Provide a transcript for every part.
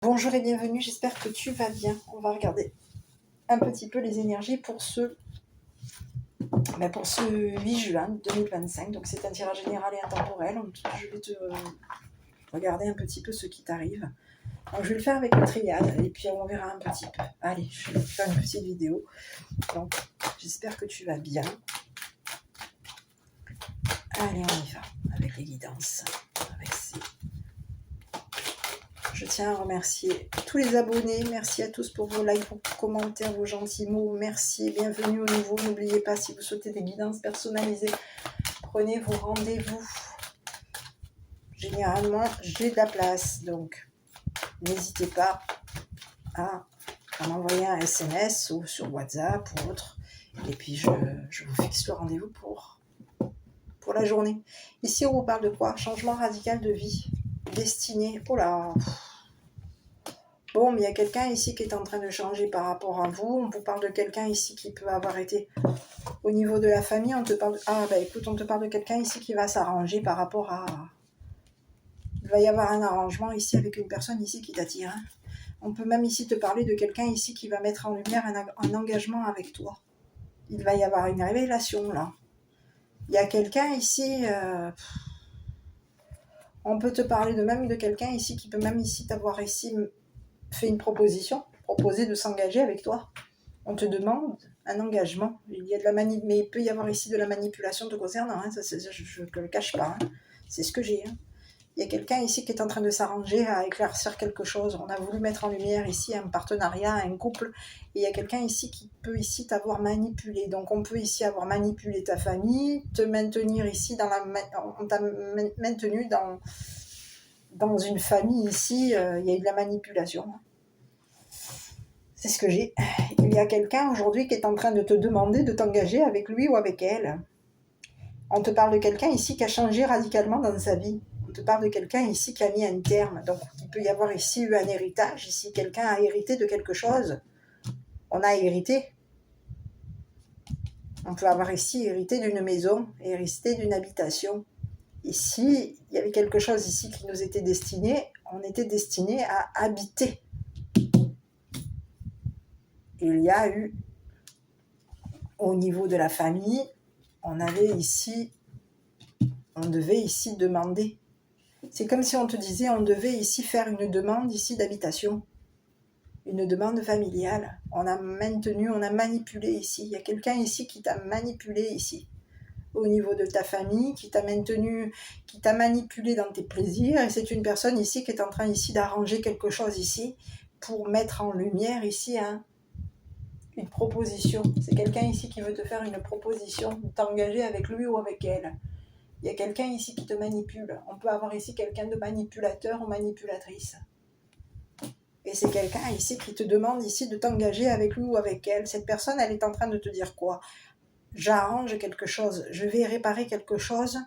Bonjour et bienvenue, j'espère que tu vas bien. On va regarder un petit peu les énergies pour ce 8 juin 2025. Donc c'est un tirage général et intemporel. Je vais te regarder un petit peu ce qui t'arrive. Donc je vais le faire avec une triade et puis on verra un petit peu. Allez, je vais faire une petite vidéo. Donc j'espère que tu vas bien. Allez, on y va avec les guidances. Je tiens à remercier tous les abonnés. Merci à tous pour vos likes, vos commentaires, vos gentils mots. Merci, bienvenue au nouveau. N'oubliez pas, si vous souhaitez des guidances personnalisées, prenez vos rendez-vous. Généralement, j'ai de la place, donc n'hésitez pas à m'envoyer un SMS ou sur WhatsApp ou autre. Et puis, je vous fixe le rendez-vous pour la journée. Ici, on vous parle de quoi? Changement radical de vie, destinée. Oh là! Bon, mais il y a quelqu'un ici qui est en train de changer par rapport à vous. On vous parle de quelqu'un ici qui peut avoir été au niveau de la famille. On te parle on te parle de quelqu'un ici qui va s'arranger par rapport à... Il va y avoir un arrangement ici avec une personne ici qui t'attire. Hein. On peut même ici te parler de quelqu'un ici qui va mettre en lumière un engagement avec toi. Il va y avoir une révélation là. Il y a quelqu'un ici... on peut te parler de quelqu'un ici qui peut même ici t'avoir ici fait une proposition, proposer de s'engager avec toi. On te demande un engagement. Il y a de la mais il peut y avoir ici de la manipulation te concernant. Hein. Ça, je ne le cache pas. Hein. C'est ce que j'ai. Hein. Il y a quelqu'un ici qui est en train de s'arranger à éclaircir quelque chose. On a voulu mettre en lumière ici un partenariat, un couple. Et il y a quelqu'un ici qui peut ici t'avoir manipulé. Donc on peut ici avoir manipulé ta famille, te maintenir ici on t'a maintenu dans une famille ici. Il y a eu de la manipulation. C'est ce que j'ai. Il y a quelqu'un aujourd'hui qui est en train de te demander de t'engager avec lui ou avec elle. On te parle de quelqu'un ici qui a changé radicalement dans sa vie. On te parle de quelqu'un ici qui a mis un terme. Donc, il peut y avoir ici eu un héritage. Ici, quelqu'un a hérité de quelque chose. On a hérité. On peut avoir ici hérité d'une maison, hérité d'une habitation. Ici, il y avait quelque chose ici qui nous était destiné. On était destiné à habiter. Il y a eu, au niveau de la famille, on devait ici demander. C'est comme si on te disait, on devait ici faire une demande ici d'habitation, une demande familiale. On a manipulé ici. Il y a quelqu'un ici qui t'a manipulé ici, au niveau de ta famille, qui t'a manipulé dans tes plaisirs. Et c'est une personne ici qui est en train ici d'arranger quelque chose ici pour mettre en lumière ici une proposition. C'est quelqu'un ici qui veut te faire une proposition, t'engager avec lui ou avec elle. Il y a quelqu'un ici qui te manipule. On peut avoir ici quelqu'un de manipulateur ou manipulatrice. Et c'est quelqu'un ici qui te demande ici de t'engager avec lui ou avec elle. Cette personne, elle est en train de te dire quoi? J'arrange quelque chose, je vais réparer quelque chose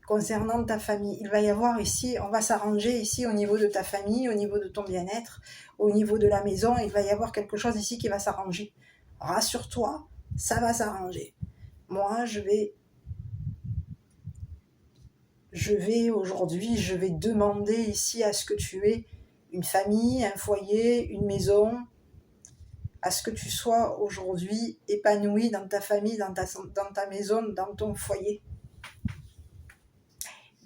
concernant ta famille. Il va y avoir ici, on va s'arranger ici au niveau de ta famille, au niveau de ton bien-être, au niveau de la maison. Il va y avoir quelque chose ici qui va s'arranger. Rassure-toi, ça va s'arranger. Moi, je vais aujourd'hui, je vais demander ici à ce que tu aies une famille, un foyer, une maison, à ce que tu sois aujourd'hui épanoui dans ta famille, dans ta maison, dans ton foyer.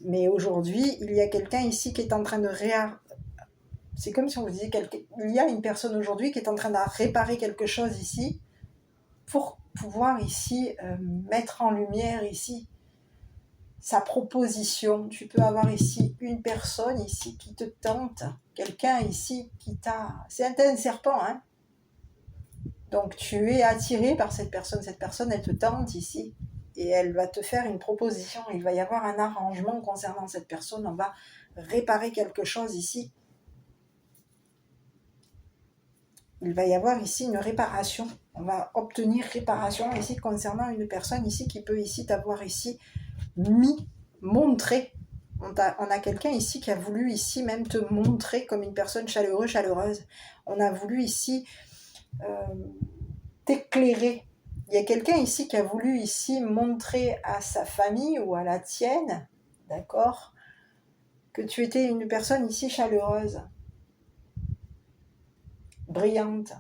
Mais aujourd'hui, il y a quelqu'un ici qui est en train de C'est comme si on vous disait, il y a une personne aujourd'hui qui est en train de réparer quelque chose ici pour pouvoir ici mettre en lumière ici sa proposition. Tu peux avoir ici une personne ici qui te tente, quelqu'un ici qui t'a... C'est un serpent, hein. Donc tu es attiré par cette personne, elle te tente ici et elle va te faire une proposition. Il va y avoir un arrangement concernant cette personne, on va réparer quelque chose ici. Il va y avoir ici une réparation, on va obtenir réparation ici concernant une personne ici qui peut ici t'avoir ici montré. On a quelqu'un ici qui a voulu ici même te montrer comme une personne chaleureuse. On a voulu ici t'éclairer. Il y a quelqu'un ici qui a voulu ici montrer à sa famille ou à la tienne, d'accord, que tu étais une personne ici chaleureuse. brillante.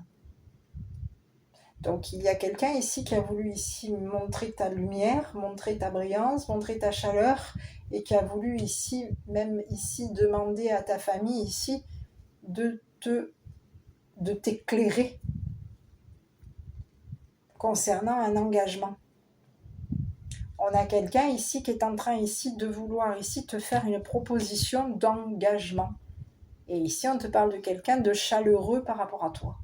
Donc il y a quelqu'un ici qui a voulu ici montrer ta lumière, montrer ta brillance, montrer ta chaleur, et qui a voulu ici, même ici, demander à ta famille ici de t'éclairer concernant un engagement. On a quelqu'un ici qui est en train ici de vouloir ici te faire une proposition d'engagement. Et ici on te parle de quelqu'un de chaleureux par rapport à toi.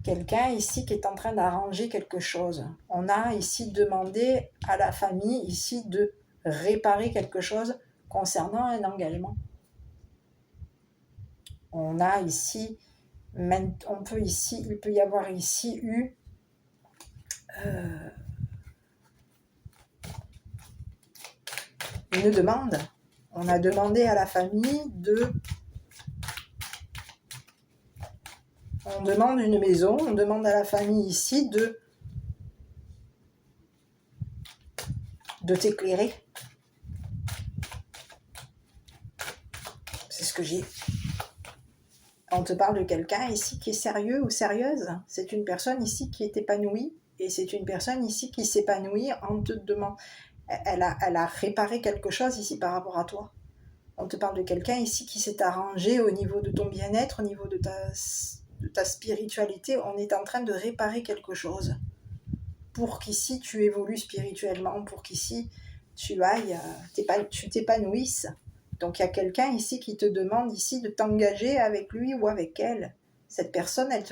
Quelqu'un ici qui est en train d'arranger quelque chose. On a ici demandé à la famille ici de réparer quelque chose concernant un engagement. On a ici, il peut y avoir ici eu une demande. On a demandé à la famille on demande une maison, on demande à la famille ici de t'éclairer. C'est ce que j'ai. On te parle de quelqu'un ici qui est sérieux ou sérieuse. C'est une personne ici qui est épanouie, et c'est une personne ici qui s'épanouit en te demandant. Elle a réparé quelque chose ici par rapport à toi. On te parle de quelqu'un ici qui s'est arrangé au niveau de ton bien-être, au niveau de ta spiritualité. On est en train de réparer quelque chose pour qu'ici tu évolues spirituellement, pour qu'ici tu t'épanouisses. Donc il y a quelqu'un ici qui te demande ici de t'engager avec lui ou avec elle. Cette personne, elle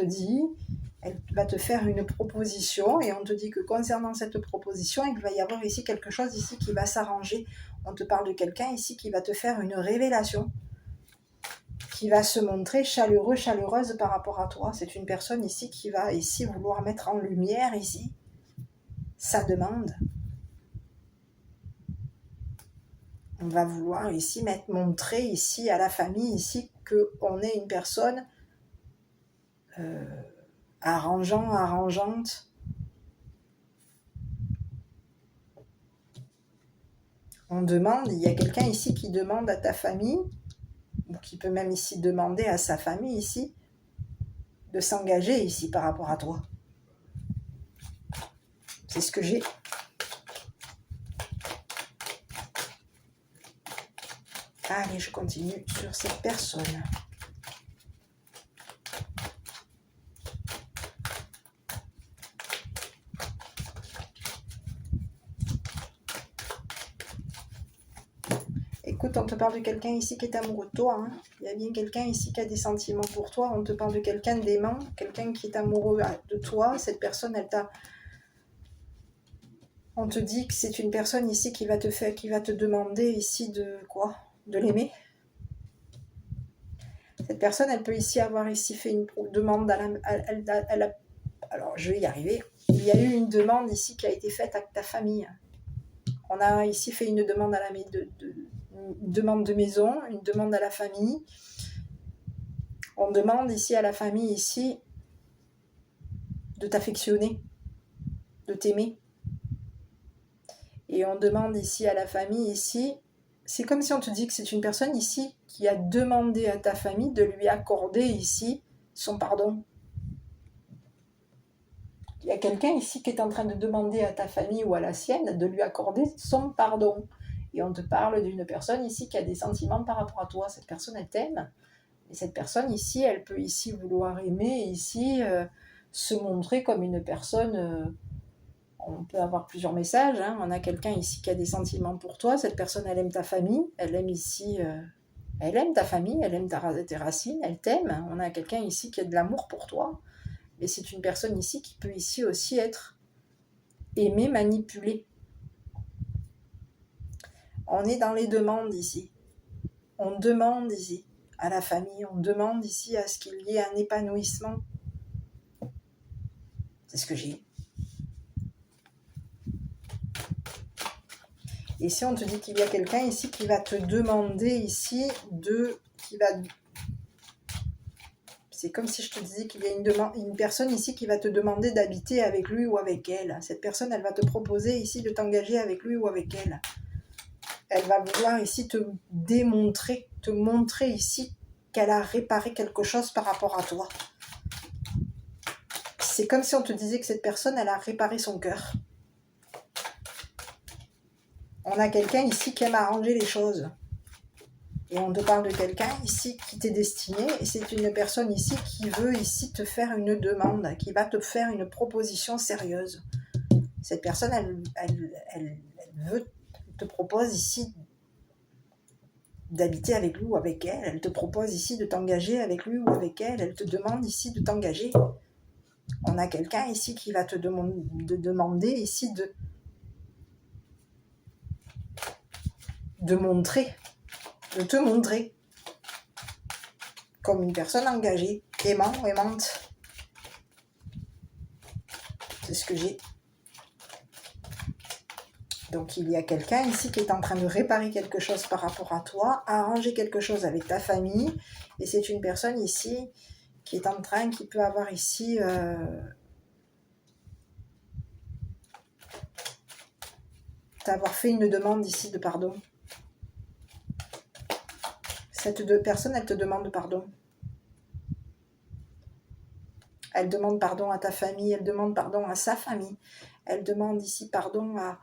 va te faire une proposition, et on te dit que concernant cette proposition, il va y avoir ici quelque chose ici qui va s'arranger. On te parle de quelqu'un ici qui va te faire une révélation, qui va se montrer chaleureux, chaleureuse par rapport à toi. C'est une personne ici qui va ici vouloir mettre en lumière ici sa demande. On va vouloir ici montrer ici à la famille ici qu'on est une personne arrangeante. On demande, il y a quelqu'un ici qui demande à ta famille, ou qui peut même ici demander à sa famille ici, de s'engager ici par rapport à toi. C'est ce que j'ai. Allez, je continue sur cette personne. Écoute, on te parle de quelqu'un ici qui est amoureux de toi. Il y a bien quelqu'un ici qui a des sentiments pour toi. On te parle de quelqu'un d'aimant, quelqu'un qui est amoureux de toi. Cette personne, on te dit que c'est une personne ici qui va te demander ici de quoi? De l'aimer. Cette personne, elle peut ici avoir ici fait une demande alors, je vais y arriver. Il y a eu une demande ici qui a été faite à ta famille. On a ici fait une demande une demande de maison, une demande à la famille. On demande ici à la famille ici de t'affectionner, de t'aimer. Et on demande ici à la famille ici, c'est comme si on te dit que c'est une personne ici qui a demandé à ta famille de lui accorder ici son pardon. Il y a quelqu'un ici qui est en train de demander à ta famille ou à la sienne de lui accorder son pardon. Et on te parle d'une personne ici qui a des sentiments par rapport à toi. Cette personne, elle t'aime. Et cette personne ici, elle peut ici vouloir aimer, ici se montrer comme une personne... on peut avoir plusieurs messages. On a quelqu'un ici qui a des sentiments pour toi. Cette personne, elle aime ta famille. Elle aime ici... elle aime ta famille, elle aime tes racines, elle t'aime. On a quelqu'un ici qui a de l'amour pour toi. Et c'est une personne ici qui peut ici aussi être aimée, manipulée. On est dans les demandes ici. On demande ici à la famille, on demande ici à ce qu'il y ait un épanouissement. C'est ce que j'ai. Et si on te dit qu'il y a quelqu'un ici qui va te demander ici c'est comme si je te disais qu'il y a une personne ici qui va te demander d'habiter avec lui ou avec elle. Cette personne, elle va te proposer ici de t'engager avec lui ou avec elle. Elle va vouloir ici te montrer ici qu'elle a réparé quelque chose par rapport à toi. C'est comme si on te disait que cette personne, elle a réparé son cœur. On a quelqu'un ici qui aime arranger les choses. Et on te parle de quelqu'un ici qui t'est destiné. Et c'est une personne ici qui veut ici te faire une demande, qui va te faire une proposition sérieuse. Cette personne, elle te propose ici d'habiter avec lui ou avec elle. Elle te propose ici de t'engager avec lui ou avec elle. Elle te demande ici de t'engager. On a quelqu'un ici qui va te demander ici de montrer, de te montrer comme une personne engagée, aimant, aimante. C'est ce que j'ai. Donc il y a quelqu'un ici qui est en train de réparer quelque chose par rapport à toi, arranger quelque chose avec ta famille, et c'est une personne ici qui est en train, qui peut avoir ici t'avoir fait une demande ici de pardon. Cette personne, elle te demande pardon. Elle demande pardon à ta famille, elle demande pardon à sa famille, elle demande ici pardon à...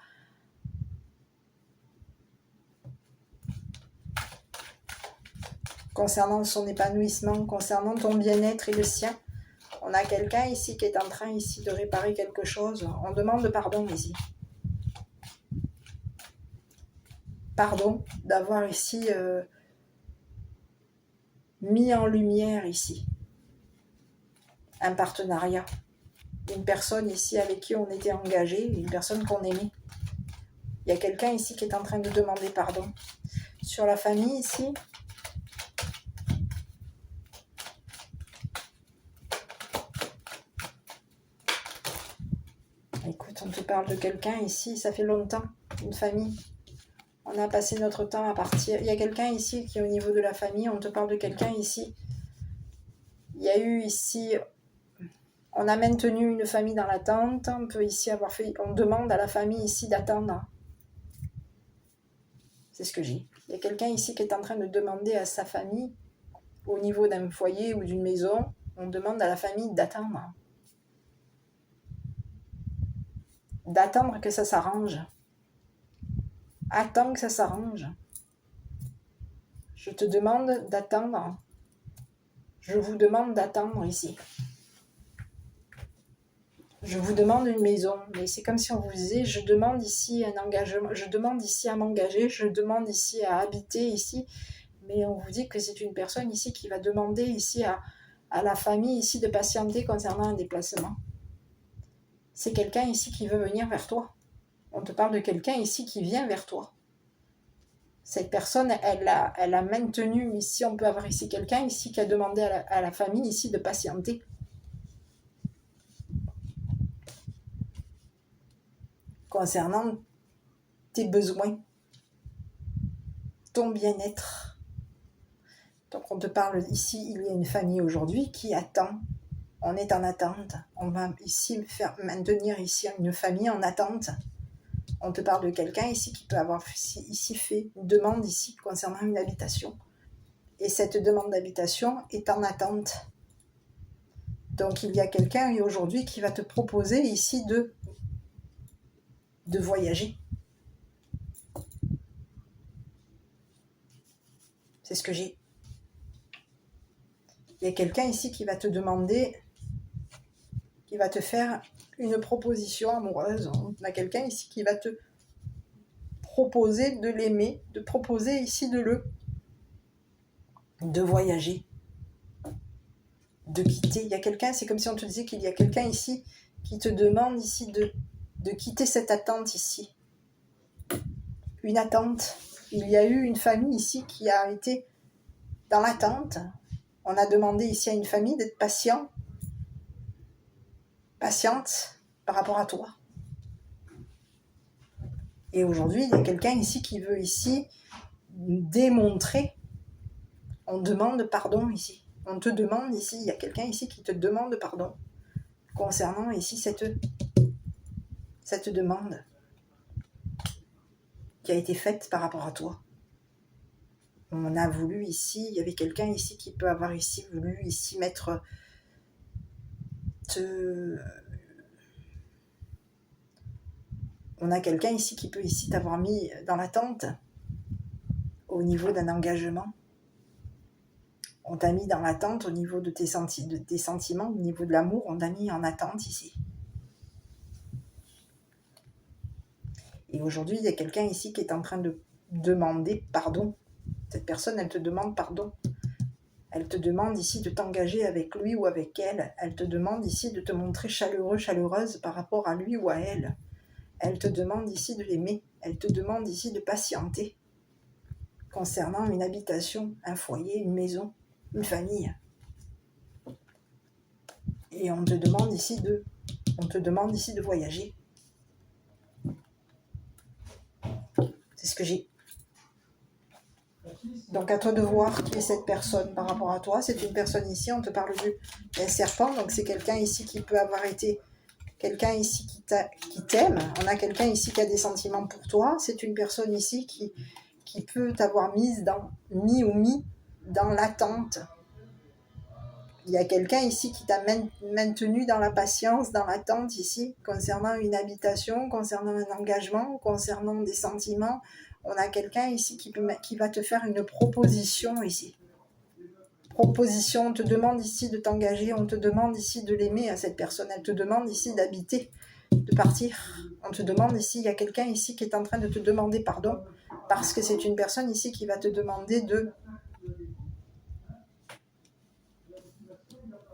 concernant son épanouissement, concernant ton bien-être et le sien. On a quelqu'un ici qui est en train ici de réparer quelque chose. On demande pardon ici. Pardon d'avoir ici mis en lumière ici un partenariat. Une personne ici avec qui on était engagé, une personne qu'on aimait. Il y a quelqu'un ici qui est en train de demander pardon. Sur la famille ici, écoute, on te parle de quelqu'un ici, ça fait longtemps, une famille. On a passé notre temps à partir. Il y a quelqu'un ici qui est au niveau de la famille, on te parle de quelqu'un ici. Il y a eu ici, on a maintenu une famille dans l'attente, on peut ici avoir fait, on demande à la famille ici d'attendre. C'est ce que j'ai. Il y a quelqu'un ici qui est en train de demander à sa famille, au niveau d'un foyer ou d'une maison, on demande à la famille d'attendre. D'attendre que ça s'arrange. Attends que ça s'arrange. Je te demande d'attendre. Je vous demande d'attendre ici. Je vous demande une maison, mais c'est comme si on vous disait, je demande ici un engagement, je demande ici à m'engager, je demande ici à habiter ici, mais on vous dit que c'est une personne ici qui va demander ici à la famille ici de patienter concernant un déplacement. C'est quelqu'un ici qui veut venir vers toi. On te parle de quelqu'un ici qui vient vers toi. Cette personne, elle a maintenu ici, on peut avoir ici quelqu'un ici qui a demandé à la famille ici de patienter. Concernant tes besoins, ton bien-être. Donc on te parle ici, il y a une famille aujourd'hui qui attend. On est en attente. On va ici maintenir ici une famille en attente. On te parle de quelqu'un ici qui peut avoir ici fait une demande ici concernant une habitation. Et cette demande d'habitation est en attente. Donc il y a quelqu'un aujourd'hui qui va te proposer ici de voyager. C'est ce que j'ai. Il y a quelqu'un ici qui va te demander, qui va te faire une proposition amoureuse. On a quelqu'un ici qui va te proposer de l'aimer, de proposer ici de voyager, de quitter. Il y a quelqu'un, c'est comme si on te disait qu'il y a quelqu'un ici qui te demande ici de quitter cette attente ici. Une attente. Il y a eu une famille ici qui a été dans l'attente. On a demandé ici à une famille d'être patiente par rapport à toi. Et aujourd'hui, il y a quelqu'un ici qui veut ici démontrer. On demande pardon ici. On te demande ici, il y a quelqu'un ici qui te demande pardon concernant ici cette demande qui a été faite par rapport à toi. On a voulu ici, il y avait quelqu'un ici qui peut avoir ici voulu ici mettre On a quelqu'un ici qui peut ici t'avoir mis dans l'attente au niveau d'un engagement. On t'a mis dans l'attente au niveau de tes sentiments, au niveau de l'amour, on t'a mis en attente ici. Et aujourd'hui, il y a quelqu'un ici qui est en train de demander pardon. Cette personne, elle te demande pardon. Elle te demande ici de t'engager avec lui ou avec elle. Elle te demande ici de te montrer chaleureux, chaleureuse par rapport à lui ou à elle. Elle te demande ici de l'aimer. Elle te demande ici de patienter concernant une habitation, un foyer, une maison, une famille. Et on te demande ici de voyager. C'est ce que j'ai. Donc à toi de voir qui est cette personne par rapport à toi. C'est une personne ici, on te parle d'un serpent, donc c'est quelqu'un ici qui peut avoir été quelqu'un ici qui t'aime. On a quelqu'un ici qui a des sentiments pour toi. C'est une personne ici qui peut t'avoir mis dans l'attente. Il y a quelqu'un ici qui t'a maintenu dans la patience, dans l'attente ici, concernant une habitation, concernant un engagement, concernant des sentiments. On a quelqu'un ici qui va te faire une proposition ici. Proposition, on te demande ici de t'engager, on te demande ici de l'aimer à cette personne, elle te demande ici d'habiter, de partir. On te demande ici, il y a quelqu'un ici qui est en train de te demander pardon, parce que c'est une personne ici qui va te demander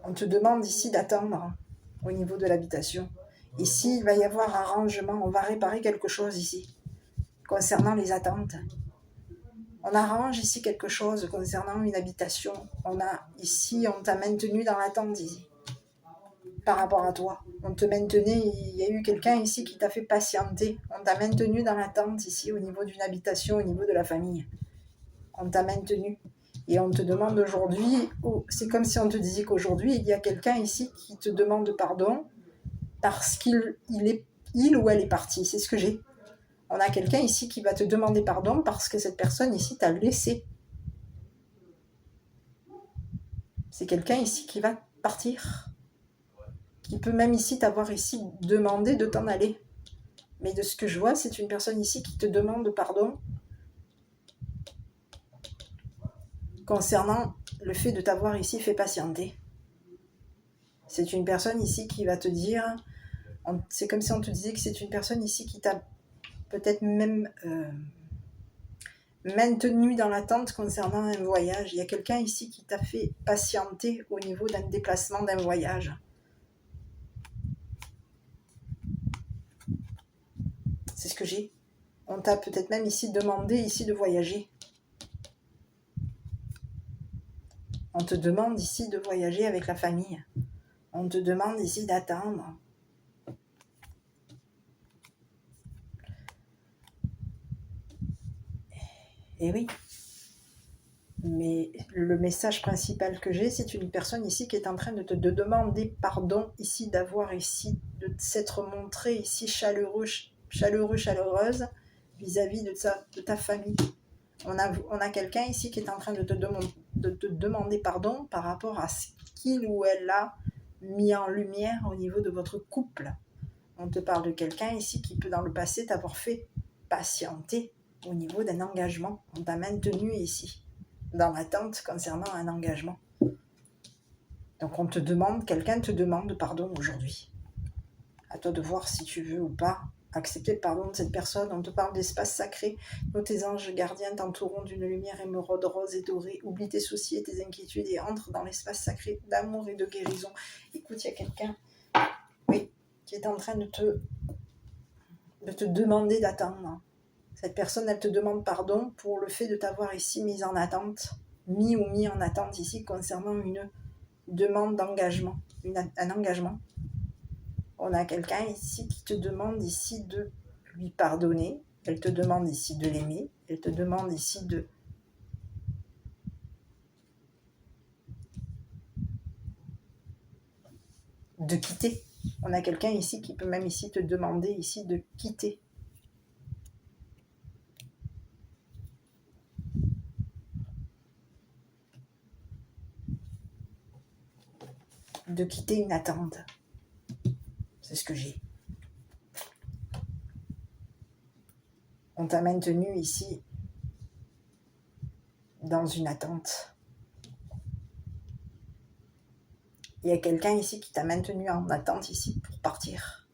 on te demande ici d'attendre au niveau de l'habitation. Ici, il va y avoir un rangement, on va réparer quelque chose ici, concernant les attentes. On arrange ici quelque chose concernant une habitation. On t'a maintenu dans l'attente ici, par rapport à toi. On te maintenait, il y a eu quelqu'un ici qui t'a fait patienter. On t'a maintenu dans l'attente ici, au niveau d'une habitation, au niveau de la famille. On t'a maintenu. Et on te demande aujourd'hui, c'est comme si on te disait qu'aujourd'hui, il y a quelqu'un ici qui te demande pardon parce qu'il ou elle est parti. C'est ce que j'ai. On a quelqu'un ici qui va te demander pardon parce que cette personne ici t'a laissé. C'est quelqu'un ici qui va partir. Qui peut même ici t'avoir ici demandé de t'en aller. Mais de ce que je vois, c'est une personne ici qui te demande pardon concernant le fait de t'avoir ici fait patienter. C'est une personne ici qui va te dire, c'est comme si on te disait que c'est une personne ici qui t'a peut-être même maintenu dans l'attente concernant un voyage. Il y a quelqu'un ici qui t'a fait patienter au niveau d'un déplacement, d'un voyage. C'est ce que j'ai. On t'a peut-être même ici demandé ici de voyager. On te demande ici de voyager avec la famille. On te demande ici d'attendre. Et oui. Mais le message principal que j'ai, c'est une personne ici qui est en train de te demander pardon ici, d'avoir ici, de s'être montré ici chaleureuse vis-à-vis de ta famille. On a quelqu'un ici qui est en train de te demander pardon par rapport à ce qu'il ou elle a mis en lumière au niveau de votre couple. On te parle de quelqu'un ici qui peut dans le passé t'avoir fait patienter au niveau d'un engagement. On t'a maintenu ici, dans l'attente concernant un engagement. Donc quelqu'un te demande pardon aujourd'hui. À toi de voir si tu veux ou pas accepter le pardon de cette personne. On te parle d'espace sacré. Nous, tes anges gardiens t'entoureront d'une lumière émeraude, rose et dorée. Oublie tes soucis et tes inquiétudes et entre dans l'espace sacré d'amour et de guérison. Écoute, il y a quelqu'un, oui, qui est en train de te demander d'attendre. Cette personne, elle te demande pardon pour le fait de t'avoir ici mis en attente ici concernant une demande d'engagement, un engagement. On a quelqu'un ici qui te demande ici de lui pardonner. Elle te demande ici de l'aimer. Elle te demande ici de quitter. On a quelqu'un ici qui peut même ici te demander ici de quitter. De quitter une attente. C'est ce que j'ai. On t'a maintenu ici dans une attente. Il y a quelqu'un ici qui t'a maintenu en attente ici pour partir.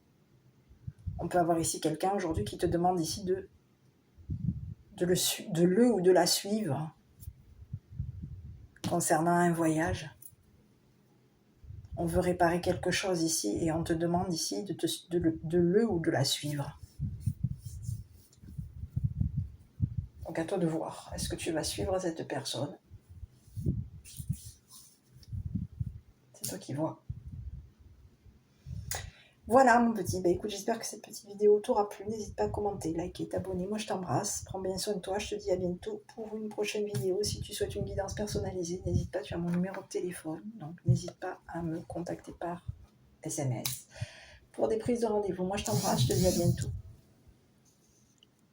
On peut avoir ici quelqu'un aujourd'hui qui te demande ici de le ou de la suivre concernant un voyage. On veut réparer quelque chose ici et on te demande ici de le ou de la suivre. Donc à toi de voir, est-ce que tu vas suivre cette personne? C'est toi qui vois. Voilà mon petit, écoute, j'espère que cette petite vidéo t'aura plu. N'hésite pas à commenter, liker, t'abonner. Moi je t'embrasse, prends bien soin de toi. Je te dis à bientôt pour une prochaine vidéo. Si tu souhaites une guidance personnalisée, n'hésite pas, tu as mon numéro de téléphone. Donc n'hésite pas à me contacter par SMS pour des prises de rendez-vous. Moi je t'embrasse, je te dis à bientôt.